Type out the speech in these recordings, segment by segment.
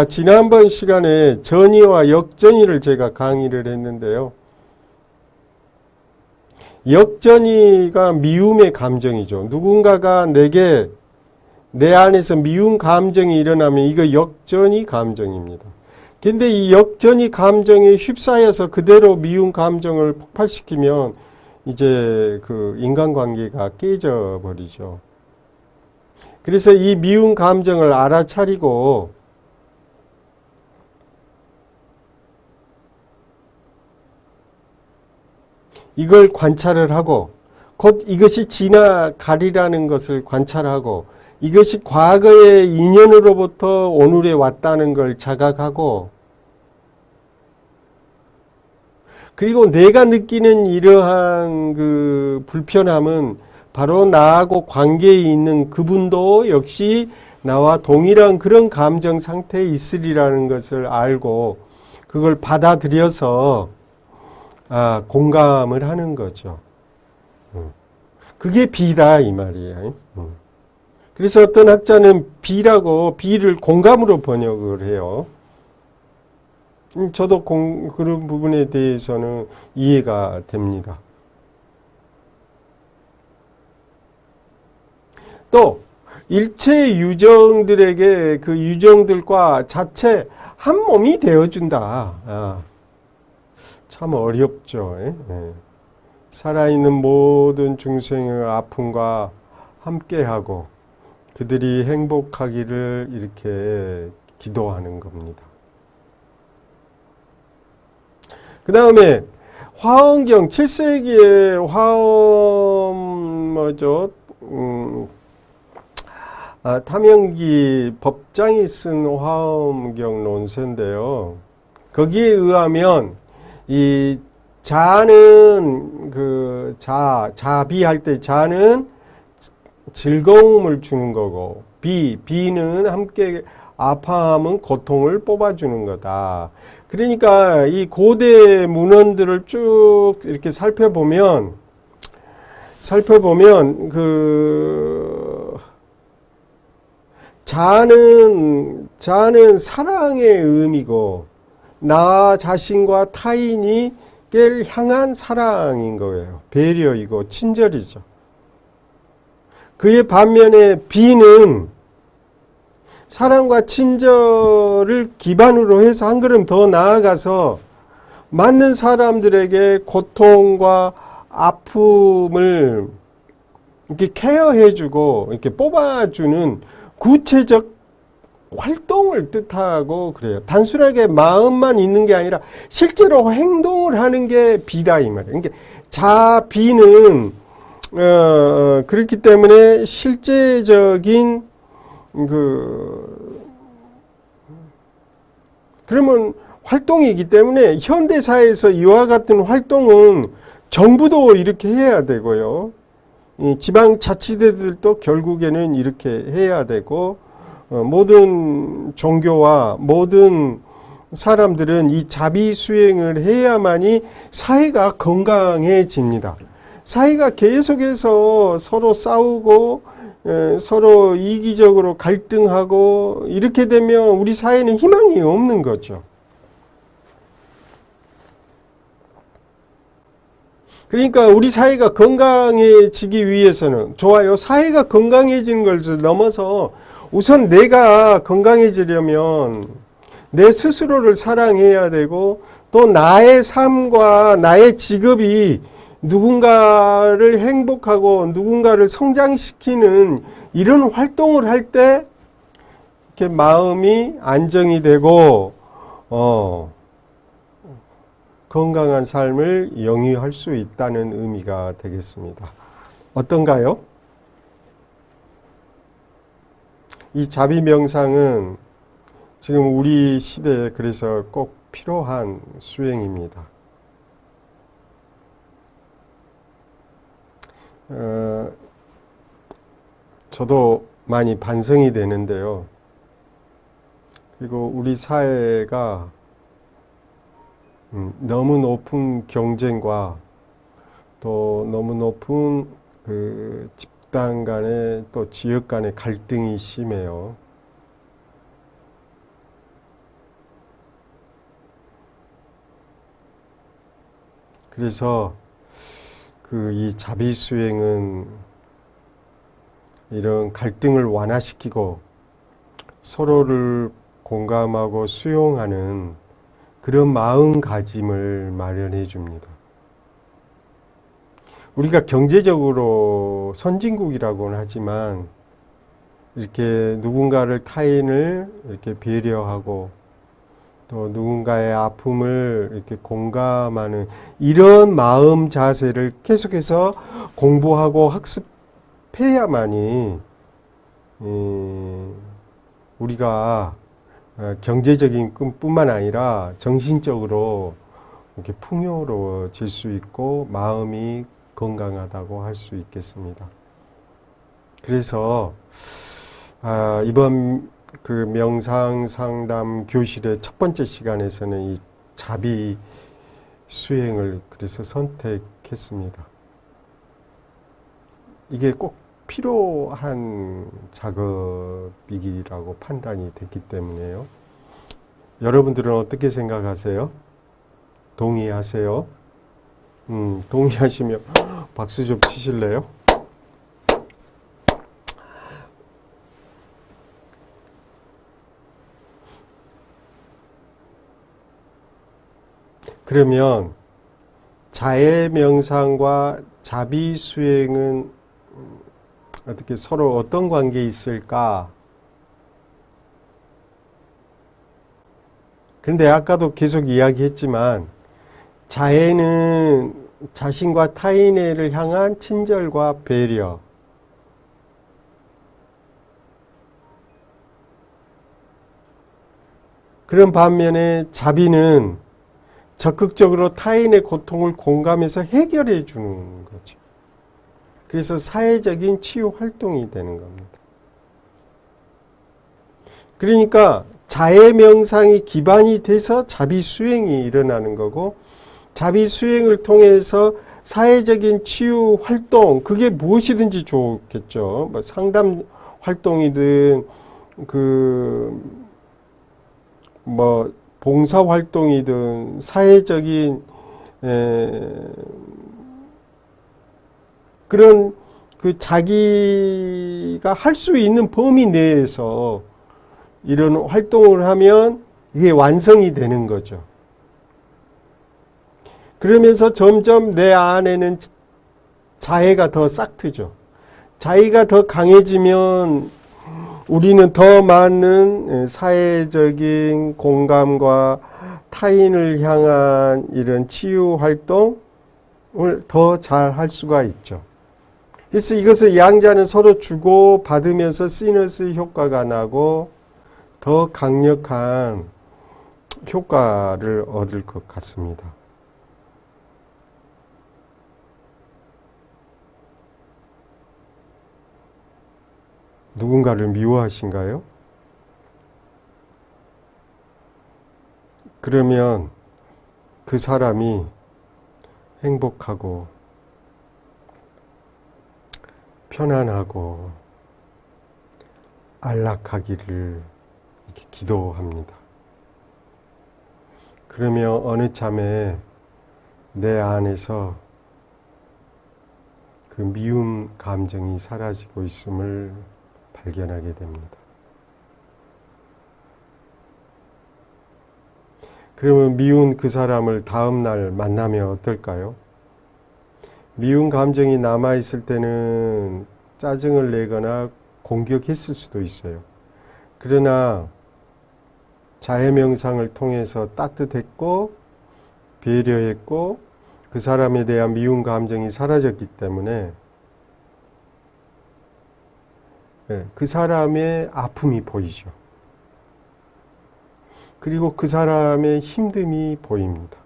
지난번 시간에 전이와 역전이를 제가 강의를 했는데요. 역전이가 미움의 감정이죠. 누군가가 내 안에서 미움 감정이 일어나면 이거 역전이 감정입니다. 근데 이 역전이 감정에 휩싸여서 그대로 미움 감정을 폭발시키면 이제 그 인간관계가 깨져 버리죠. 그래서 이 미움 감정을 알아차리고 이걸 관찰을 하고 곧 이것이 지나가리라는 것을 관찰하고 이것이 과거의 인연으로부터 오늘에 왔다는 걸 자각하고 그리고 내가 느끼는 이러한 그 불편함은 바로 나하고 관계에 있는 그분도 역시 나와 동일한 그런 감정 상태에 있으리라는 것을 알고 그걸 받아들여서 공감을 하는 거죠. 그게 비다 이 말이에요. 그래서 어떤 학자는 비를 공감으로 번역을 해요. 저도 그런 부분에 대해서는 이해가 됩니다. 또 일체 유정들에게 그 유정들과 자체 한 몸이 되어준다. 참 어렵죠. 살아있는 모든 중생의 아픔과 함께하고 그들이 행복하기를 이렇게 기도하는 겁니다. 그 다음에 화엄경 7세기의 탐영기 법장이 쓴 화엄경 논서인데요. 거기에 의하면 이 자는 자비할 때 자는 즐거움을 주는 거고 비는 함께 아파함은 고통을 뽑아주는 거다. 그러니까 이 고대 문헌들을 쭉 이렇게 살펴보면 그 자는 사랑의 의미고 나 자신과 타인이 를 향한 사랑인 거예요. 배려이고 친절이죠. 그의 반면에 비는 사랑과 친절을 기반으로 해서 한 걸음 더 나아가서 맞는 사람들에게 고통과 아픔을 이렇게 케어해주고 이렇게 뽑아주는 구체적 활동을 뜻하고 그래요. 단순하게 마음만 있는 게 아니라 실제로 행동을 하는 게 비다 이 말이에요. 그러니까 자비는 그렇기 때문에 실제적인 그러면 활동이기 때문에 현대사회에서 이와 같은 활동은 정부도 이렇게 해야 되고요. 지방자치대들도 결국에는 이렇게 해야 되고 모든 종교와 모든 사람들은 이 자비 수행을 해야만이 사회가 건강해집니다. 사회가 계속해서 서로 싸우고 서로 이기적으로 갈등하고 이렇게 되면 우리 사회는 희망이 없는 거죠. 그러니까 우리 사회가 건강해지기 위해서는 좋아요. 사회가 건강해지는 걸 넘어서 우선 내가 건강해지려면 내 스스로를 사랑해야 되고 또 나의 삶과 나의 직업이 누군가를 행복하고 누군가를 성장시키는 이런 활동을 할 때 이렇게 마음이 안정이 되고 건강한 삶을 영위할 수 있다는 의미가 되겠습니다. 어떤가요? 이 자비 명상은 지금 우리 시대에 그래서 꼭 필요한 수행입니다. 저도 많이 반성이 되는데요. 그리고 우리 사회가 너무 높은 경쟁과 또 너무 높은 그 집단 간의 또 지역 간의 갈등이 심해요. 그래서 이 자비수행은 이런 갈등을 완화시키고 서로를 공감하고 수용하는 그런 마음가짐을 마련해 줍니다. 우리가 경제적으로 선진국이라고는 하지만 이렇게 누군가를 타인을 이렇게 배려하고 또 누군가의 아픔을 이렇게 공감하는 이런 마음 자세를 계속해서 공부하고 학습해야만이 우리가 경제적인 뿐만 아니라 정신적으로 이렇게 풍요로워질 수 있고 마음이 건강하다고 할 수 있겠습니다. 그래서 이번 명상 상담 교실의 첫 번째 시간에서는 이 자비 수행을 그래서 선택했습니다. 이게 꼭 필요한 작업이라고 판단이 됐기 때문에요. 여러분들은 어떻게 생각하세요? 동의하세요? 동의하시면 박수 좀 치실래요? 그러면 자해 명상과 자비 수행은 어떻게 서로 어떤 관계에 있을까? 근데 아까도 계속 이야기했지만 자해는 자신과 타인을 향한 친절과 배려, 그런 반면에 자비는 적극적으로 타인의 고통을 공감해서 해결해 주는 거죠. 그래서 사회적인 치유 활동이 되는 겁니다. 그러니까 자해 명상이 기반이 돼서 자비 수행이 일어나는 거고, 자비 수행을 통해서 사회적인 치유 활동, 그게 무엇이든지 좋겠죠. 뭐 상담 활동이든 봉사 활동이든 사회적인 그런 자기가 할 수 있는 범위 내에서 이런 활동을 하면 이게 완성이 되는 거죠. 그러면서 점점 내 안에는 자애가 더 싹트죠. 자애가 더 강해지면 우리는 더 많은 사회적인 공감과 타인을 향한 이런 치유 활동을 더 잘 할 수가 있죠. 그래서 이것을 양자는 서로 주고 받으면서 시너스 효과가 나고 더 강력한 효과를 얻을 것 같습니다. 누군가를 미워하신가요? 그러면 그 사람이 행복하고 편안하고 안락하기를 이렇게 기도합니다. 그러면 어느 참에 내 안에서 그 미움 감정이 사라지고 있음을 발견하게 됩니다. 그러면 미운 그 사람을 다음 날 만나면 어떨까요? 미운 감정이 남아있을 때는 짜증을 내거나 공격했을 수도 있어요. 그러나 자해명상을 통해서 따뜻했고 배려했고 그 사람에 대한 미운 감정이 사라졌기 때문에 그 사람의 아픔이 보이죠. 그리고 그 사람의 힘듦이 보입니다.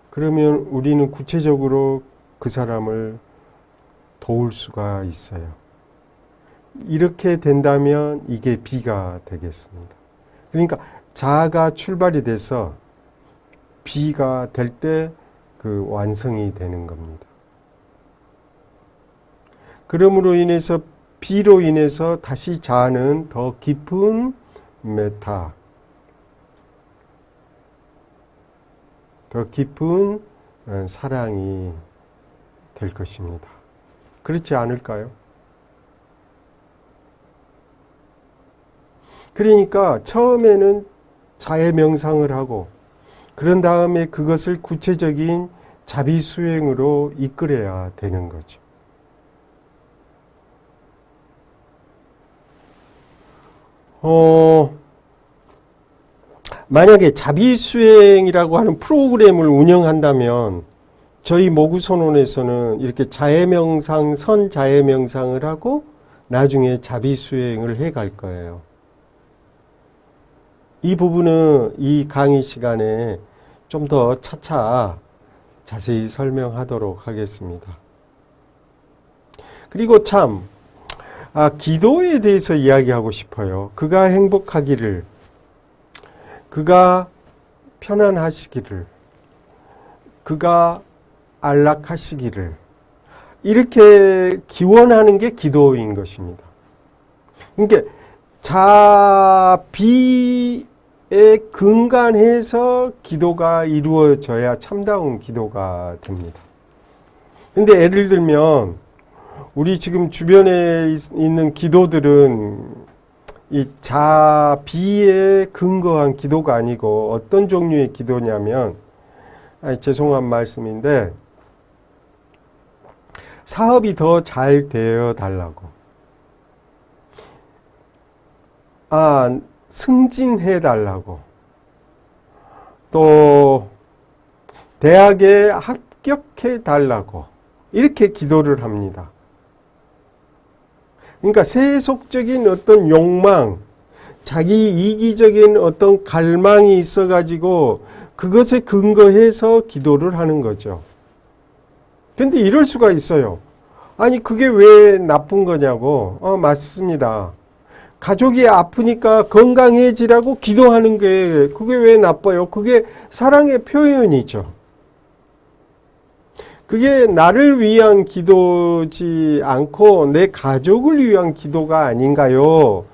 그러면 우리는 구체적으로 그 사람을 도울 수가 있어요. 이렇게 된다면 이게 비가 되겠습니다. 그러니까 자가 출발이 돼서 비가 될 때 그 완성이 되는 겁니다. 그러므로 인해서 비로 인해서 다시 자는 더 깊은 메타, 더 깊은 사랑이 될 것입니다. 그렇지 않을까요? 그러니까 처음에는 자해 명상을 하고 그런 다음에 그것을 구체적인 자비 수행으로 이끌어야 되는 거죠. 만약에 자비 수행이라고 하는 프로그램을 운영한다면 저희 모구선언에서는 이렇게 자해 명상, 선 자해 명상을 하고 나중에 자비 수행을 해 갈 거예요. 이 부분은 이 강의 시간에 좀 더 차차 자세히 설명하도록 하겠습니다. 그리고 참, 기도에 대해서 이야기하고 싶어요. 그가 행복하기를, 그가 편안하시기를, 그가 안락하시기를, 이렇게 기원하는 게 기도인 것입니다. 그러니까 자비에 근간해서 기도가 이루어져야 참다운 기도가 됩니다. 근데 예를 들면 우리 지금 주변에 있는 기도들은 이 자비에 근거한 기도가 아니고 어떤 종류의 기도냐면, 죄송한 말씀인데, 사업이 더 잘 되어 달라고, 승진해 달라고, 또 대학에 합격해 달라고, 이렇게 기도를 합니다. 그러니까 세속적인 어떤 욕망, 자기 이기적인 어떤 갈망이 있어가지고 그것에 근거해서 기도를 하는 거죠. 근데 이럴 수가 있어요. 아니 그게 왜 나쁜 거냐고. 맞습니다. 가족이 아프니까 건강해지라고 기도하는 게 그게 왜 나빠요? 그게 사랑의 표현이죠. 그게 나를 위한 기도지 않고 내 가족을 위한 기도가 아닌가요?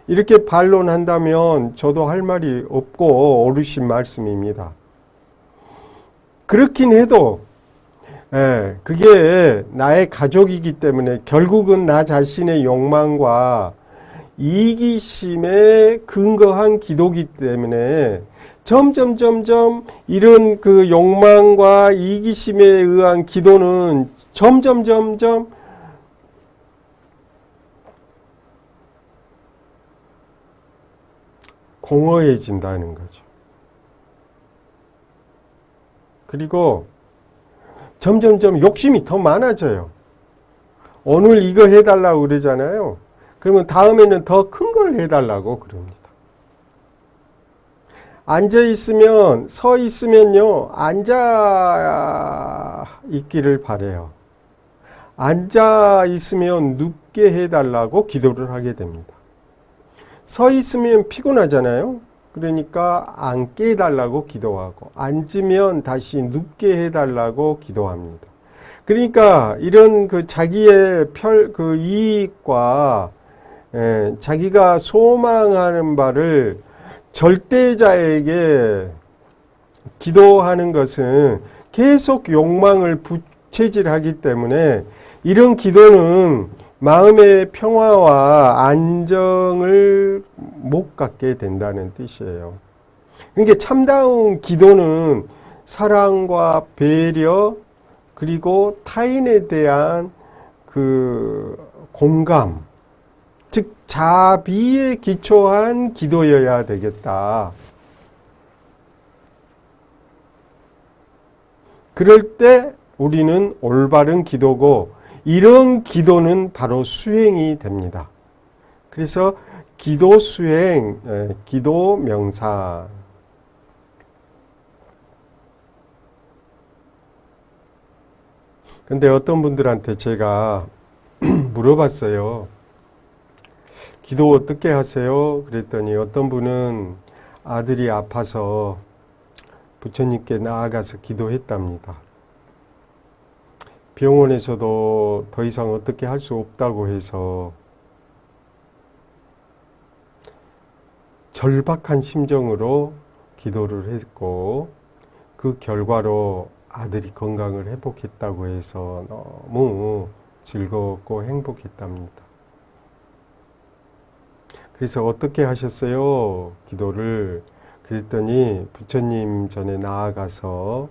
이렇게 반론한다면 저도 할 말이 없고 옳으신 말씀입니다. 그렇긴 해도 그게 나의 가족이기 때문에 결국은 나 자신의 욕망과 이기심에 근거한 기도이기 때문에 점점 이런 그 욕망과 이기심에 의한 기도는 점점 공허해진다는 거죠. 그리고 점점 욕심이 더 많아져요. 오늘 이거 해달라고 그러잖아요. 그러면 다음에는 더 큰 걸 해달라고 그럽니다. 앉아있으면, 서 있으면요, 앉아 있기를 바래요. 앉아있으면 눕게 해달라고 기도를 하게 됩니다. 서 있으면 피곤하잖아요. 그러니까 앉게 해달라고 기도하고, 앉으면 다시 눕게 해달라고 기도합니다. 그러니까 이런 그 자기의 그 이익과 자기가 소망하는 바를 절대자에게 기도하는 것은 계속 욕망을 부채질하기 때문에 이런 기도는 마음의 평화와 안정을 못 갖게 된다는 뜻이에요. 그러니까 참다운 기도는 사랑과 배려 그리고 타인에 대한 그 공감, 즉 자비에 기초한 기도여야 되겠다. 그럴 때 우리는 올바른 기도고 이런 기도는 바로 수행이 됩니다. 그래서 기도 수행, 기도 명상. 근데 어떤 분들한테 제가 물어봤어요. 기도 어떻게 하세요? 그랬더니 어떤 분은 아들이 아파서 부처님께 나아가서 기도했답니다. 병원에서도 더 이상 어떻게 할 수 없다고 해서 절박한 심정으로 기도를 했고 그 결과로 아들이 건강을 회복했다고 해서 너무 즐거웠고 행복했답니다. 그래서 어떻게 하셨어요? 기도를. 그랬더니 부처님 전에 나아가서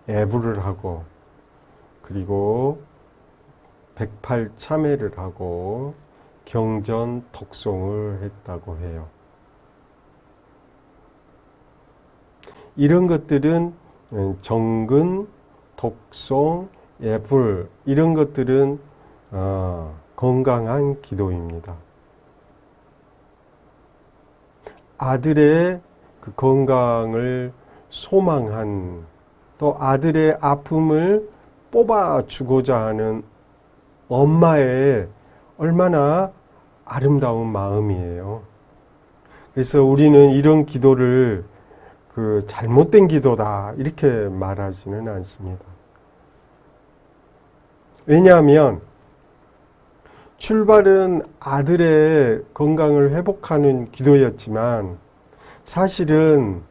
애부를 하고 그리고 108참회를 하고 경전 독송을 했다고 해요. 이런 것들은 정근, 독송, 애불 이런 것들은 건강한 기도입니다. 아들의 그 건강을 소망한 또 아들의 아픔을 뽑아주고자 하는 엄마의 얼마나 아름다운 마음이에요. 그래서 우리는 이런 기도를 그 잘못된 기도다 이렇게 말하지는 않습니다. 왜냐하면 출발은 아들의 건강을 회복하는 기도였지만 사실은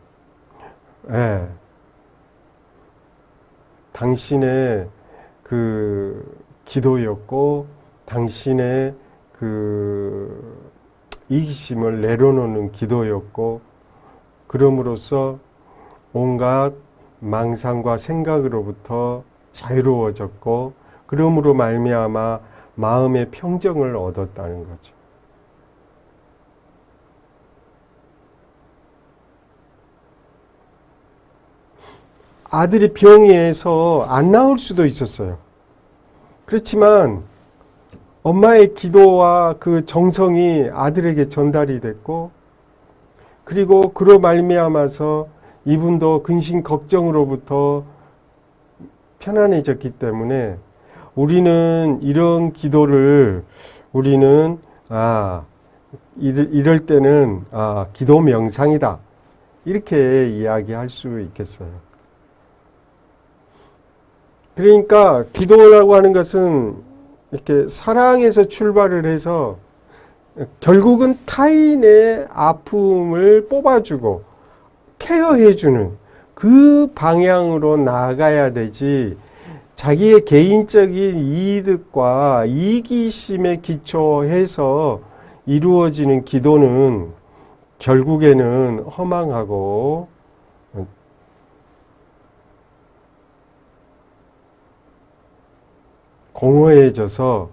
당신의 그 기도였고 당신의 그 이기심을 내려놓는 기도였고 그럼으로써 온갖 망상과 생각으로부터 자유로워졌고 그러므로 말미암아 마음의 평정을 얻었다는 거죠. 아들이 병이해서 안 나올 수도 있었어요. 그렇지만 엄마의 기도와 그 정성이 아들에게 전달이 됐고 그리고 그로 말미암아서 이분도 근심 걱정으로부터 편안해졌기 때문에 우리는 이런 기도를 우리는 이럴 때는 기도 명상이다 이렇게 이야기할 수 있겠어요. 그러니까 기도라고 하는 것은 이렇게 사랑에서 출발을 해서 결국은 타인의 아픔을 뽑아주고 케어해주는 그 방향으로 나아가야 되지 자기의 개인적인 이득과 이기심에 기초해서 이루어지는 기도는 결국에는 허망하고 공허해져서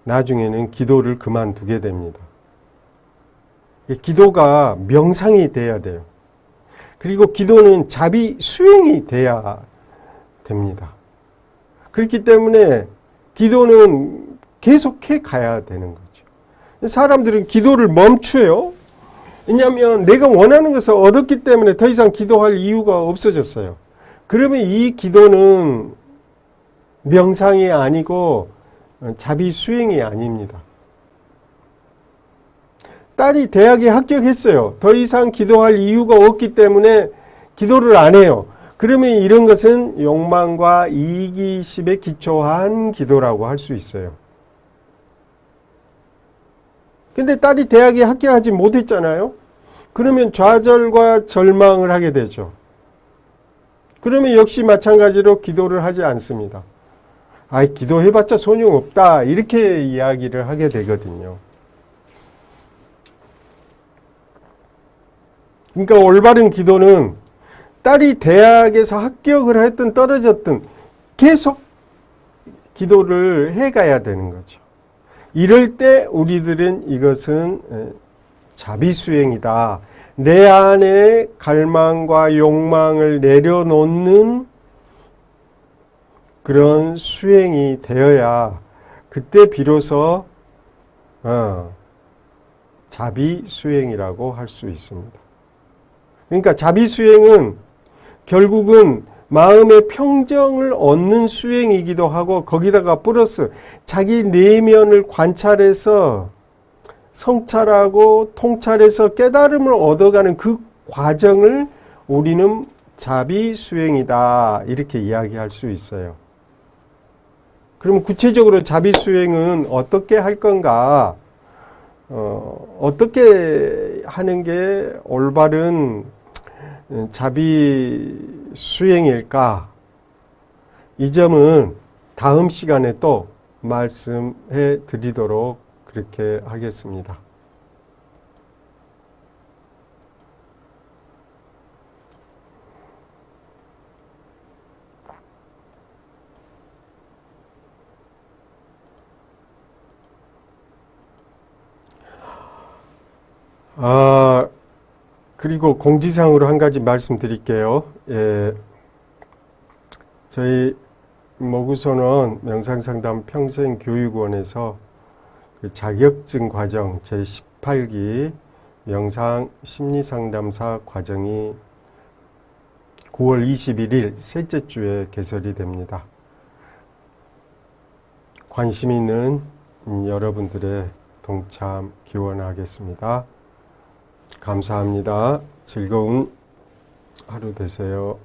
나중에는 기도를 그만두게 됩니다. 기도가 명상이 돼야 돼요. 그리고 기도는 자비 수행이 돼야 됩니다. 그렇기 때문에 기도는 계속해 가야 되는 거죠. 사람들은 기도를 멈춰요. 왜냐하면 내가 원하는 것을 얻었기 때문에 더 이상 기도할 이유가 없어졌어요. 그러면 이 기도는 명상이 아니고 자비 수행이 아닙니다. 딸이 대학에 합격했어요. 더 이상 기도할 이유가 없기 때문에 기도를 안 해요. 그러면 이런 것은 욕망과 이기심에 기초한 기도라고 할 수 있어요. 근데 딸이 대학에 합격하지 못했잖아요. 그러면 좌절과 절망을 하게 되죠. 그러면 역시 마찬가지로 기도를 하지 않습니다. 기도해봤자 소용없다 이렇게 이야기를 하게 되거든요. 그러니까 올바른 기도는 딸이 대학에서 합격을 했든 떨어졌든 계속 기도를 해가야 되는 거죠. 이럴 때 우리들은 이것은 자비수행이다. 내 안에 갈망과 욕망을 내려놓는 그런 수행이 되어야 그때 비로소 자비수행이라고 할 수 있습니다. 그러니까 자비수행은 결국은 마음의 평정을 얻는 수행이기도 하고 거기다가 플러스 자기 내면을 관찰해서 성찰하고 통찰해서 깨달음을 얻어가는 그 과정을 우리는 자비수행이다 이렇게 이야기할 수 있어요. 그럼 구체적으로 자비수행은 어떻게 할 건가? 어떻게 하는 게 올바른 자비 수행일까? 이 점은 다음 시간에 또 말씀해 드리도록 그렇게 하겠습니다. 그리고 공지사항으로 한 가지 말씀드릴게요. 예, 저희 모구선원 명상상담 평생교육원에서 그 자격증 과정 제18기 명상 심리상담사 과정이 9월 21일 셋째 주에 개설이 됩니다. 관심 있는 여러분들의 동참 기원하겠습니다. 감사합니다. 즐거운 하루 되세요.